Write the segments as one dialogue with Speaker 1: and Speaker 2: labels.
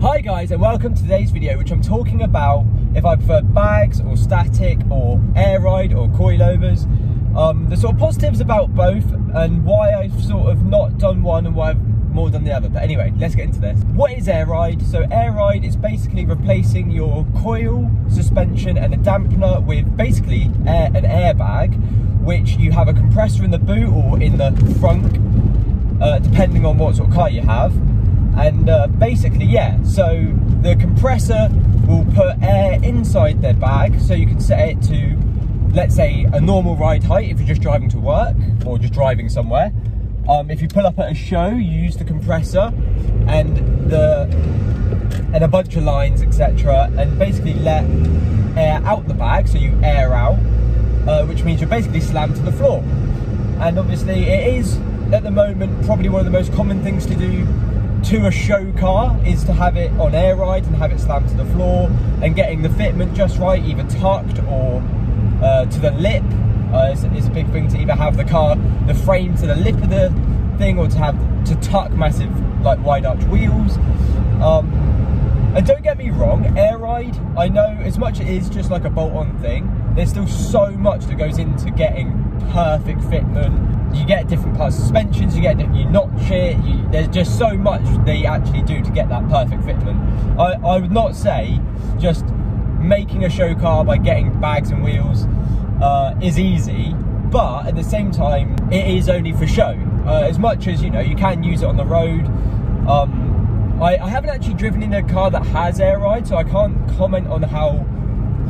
Speaker 1: Hi guys, and welcome to today's video, which I'm talking about if I prefer bags or static or air ride or coilovers, the sort of positives about both and why I've sort of not done one and why I've more done the other. But anyway, let's get into this. What is air ride? So air ride is basically replacing your coil, suspension and a dampener with basically an airbag, which you have a compressor in the boot or in the front, depending on what sort of car you have. And basically, yeah, so the compressor will put air inside their bag, so you can set it to, let's say, a normal ride height if you're just driving to work or just driving somewhere. If you pull up at a show, you use the compressor and a bunch of lines, etc., and basically let air out the bag, so you air out, which means you're basically slammed to the floor. And obviously, it is at the moment probably one of the most common things to do to a show car is to have it on air ride and have it slammed to the floor, and getting the fitment just right, either tucked or to the lip. It's a big thing to either have the frame to the lip of the thing, or to tuck massive, like, wide arch wheels. And don't get me wrong, air ride, I know as much it is just like a bolt-on thing, there's still so much that goes into getting perfect fitment. You get different parts of suspensions, you notch it, there's just so much they actually do to get that perfect fitment. I would not say just making a show car by getting bags and wheels is easy, but at the same time, it is only for show. As much as, you know, you can use it on the road. I haven't actually driven in a car that has air ride, so I can't comment on how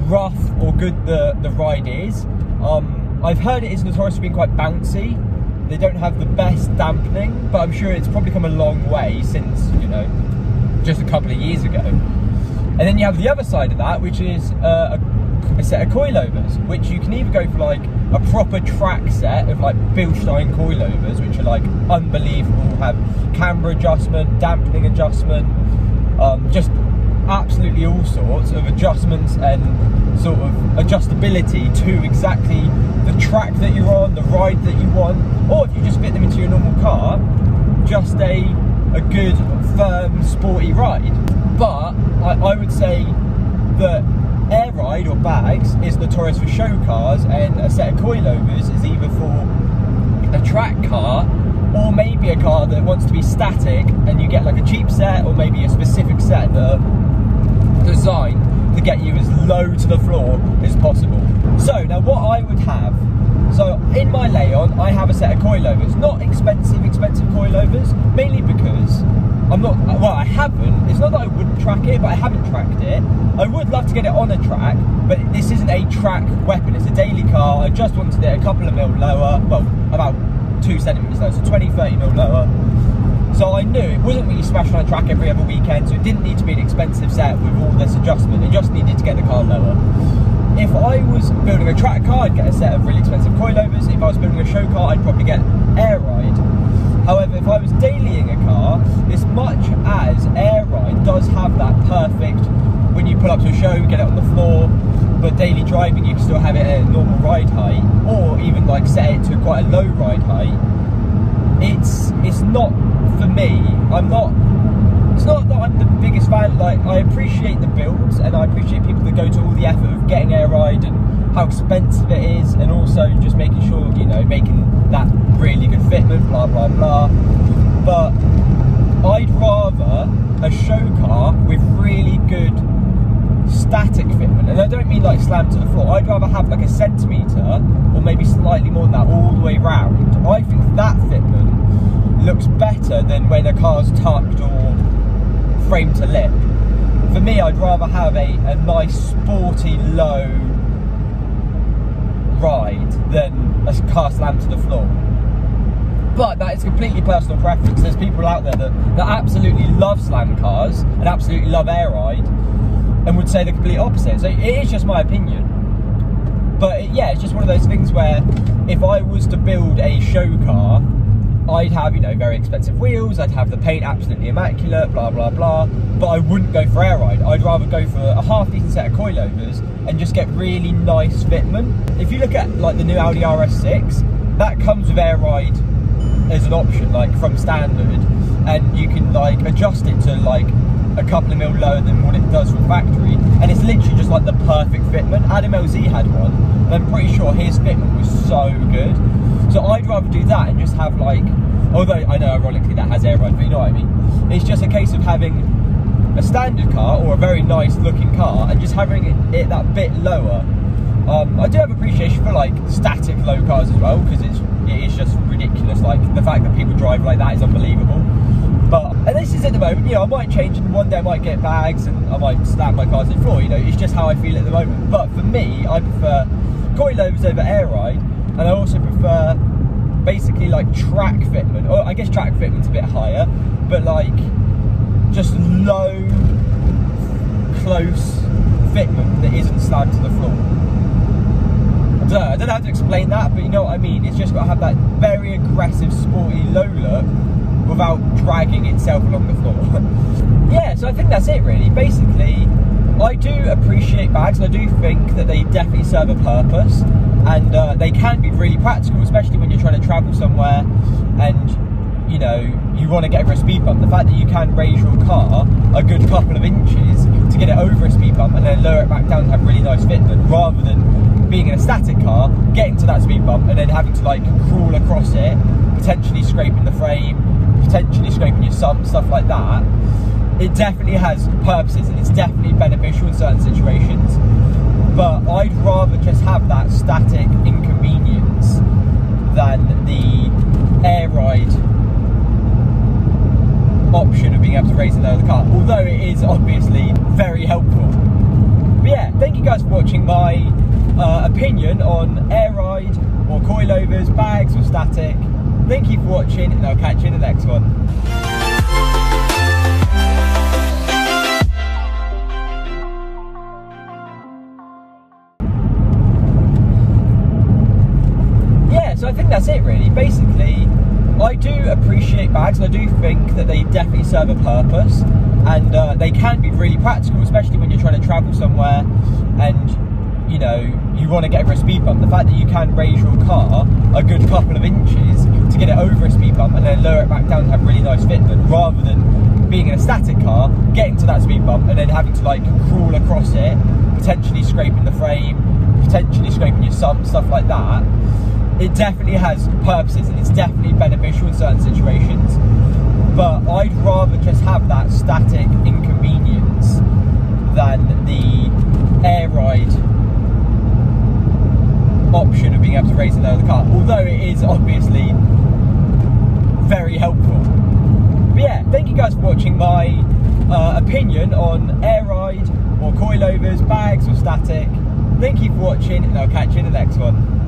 Speaker 1: rough or good the ride is. I've heard it is notorious for being quite bouncy. They don't have the best dampening, but I'm sure it's probably come a long way since, you know, just a couple of years ago. And then you have the other side of that, which is a set of coilovers, which you can either go for like a proper track set of like Bilstein coilovers, which are like unbelievable, have camber adjustment, dampening adjustment, just absolutely all sorts of adjustments and sort of adjustability to exactly the track that you're on, the ride that you want, or if you just fit them into your normal car, just a good, firm, sporty ride. But I would say that air ride or bags is notorious for show cars, and a set of coilovers is either for a track car or maybe a car that wants to be static, and you get like a cheap set or maybe a specific set that are designed to get you as low to the floor as possible. So now what I would have, so in my lay-on I have a set of coilovers, not expensive coilovers, mainly because I haven't, it's not that I wouldn't track it, but I haven't tracked it. I would love to get it on a track, but this isn't a track weapon, it's a daily car. I just wanted it a couple of mil lower, well, about 2 centimeters lower, so 20-30 mil lower. So I knew it wasn't really smashing on a track every other weekend, so it didn't need to be an expensive set with all this adjustment, it just needed to get the car lower. If I was building a track car, I'd get a set of really expensive coilovers. If I was building a show car, I'd probably get air ride. However, if I was dailying a car, as much as air ride does have that perfect, when you pull up to a show, get it on the floor, but daily driving, you can still have it at a normal ride height, or even like set it to quite a low ride height. It's not for me. It's not that I'm the biggest fan. Like, I appreciate the builds and I appreciate people that go to all the effort of getting air ride and how expensive it is, and also just making sure, you know, making that really good fitment, blah blah blah. But I'd rather a show car with really good static fitment, and I don't mean like slammed to the floor. I'd rather have like a centimetre or maybe slightly more than that all the way round. I think that fitment looks better than when a car's tucked or frame to lip. For me, I'd rather have a nice sporty low ride than a car slammed to the floor. But that is completely personal preference. There's people out there that absolutely love slam cars and absolutely love air ride and would say the complete opposite. So it is just my opinion. But yeah, it's just one of those things where if I was to build a show car, I'd have, you know, very expensive wheels, I'd have the paint absolutely immaculate, blah blah blah, but I wouldn't go for air ride. I'd rather go for a half decent set of coilovers and just get really nice fitment. If you look at like the new Audi RS6, that comes with air ride as an option, like from standard, and you can like adjust it to like a couple of mil lower than what it does from factory, and it's literally just like the perfect fitment. Adam LZ had one, and I'm pretty sure his fitment was so good. So I'd rather do that and just have like, although I know ironically that has air ride, but you know what I mean. It's just a case of having a standard car or a very nice looking car and just having it that bit lower. I do have appreciation for like static low cars as well, because it is just ridiculous. Like the fact that people drive like that is unbelievable. But, and this is at the moment, you know, I might change and one day I might get bags and I might stamp my cars in the floor, you know, it's just how I feel at the moment. But for me, I prefer coilovers over air ride, and I also prefer basically like track fitment, or I guess track fitment's a bit higher, but like just low, close fitment that isn't slammed to the floor. I don't know how to explain that, but you know what I mean. It's just got to have that very aggressive, sporty, low look without dragging itself along the floor. Yeah, so I think that's it really. Basically, I do appreciate bags, and I do think that they definitely serve a purpose, and they can be really practical, especially when you're trying to travel somewhere and, you know, you want to get over a speed bump. The fact that you can raise your car a good couple of inches to get it over a speed bump and then lower it back down to have really nice fitment, rather than being in a static car, getting to that speed bump and then having to like crawl across it, potentially scraping the frame, potentially scraping your sump, stuff like that. It definitely has purposes and it's definitely beneficial in certain situations, but I'd rather just have that static inconvenience than the air ride option of being able to raise and lower the car, although it is obviously very helpful. But yeah, thank you guys for watching my opinion on air ride or coilovers, bags or static. Thank you for watching, and I'll catch you in the next one. Yeah, so I think that's it really. Basically, I do appreciate bags, and I do think that they definitely serve a purpose, and they can be really practical, especially when you're trying to travel somewhere and, you know, you want to get over a speed bump. The fact that you can raise your car a good couple of inches to get it over a speed bump and then lower it back down to have really nice fitment, rather than being in a static car, getting to that speed bump and then having to like crawl across it, potentially scraping the frame, potentially scraping your sump, stuff like that. It definitely has purposes and it's definitely beneficial in certain situations, but I'd rather just have that static inconvenience than the air ride option of being able to raise and lower the car, although it is obviously very helpful. But yeah, thank you guys for watching my opinion on air ride or coilovers, bags or static. Thank you for watching, and I'll catch you in the next one.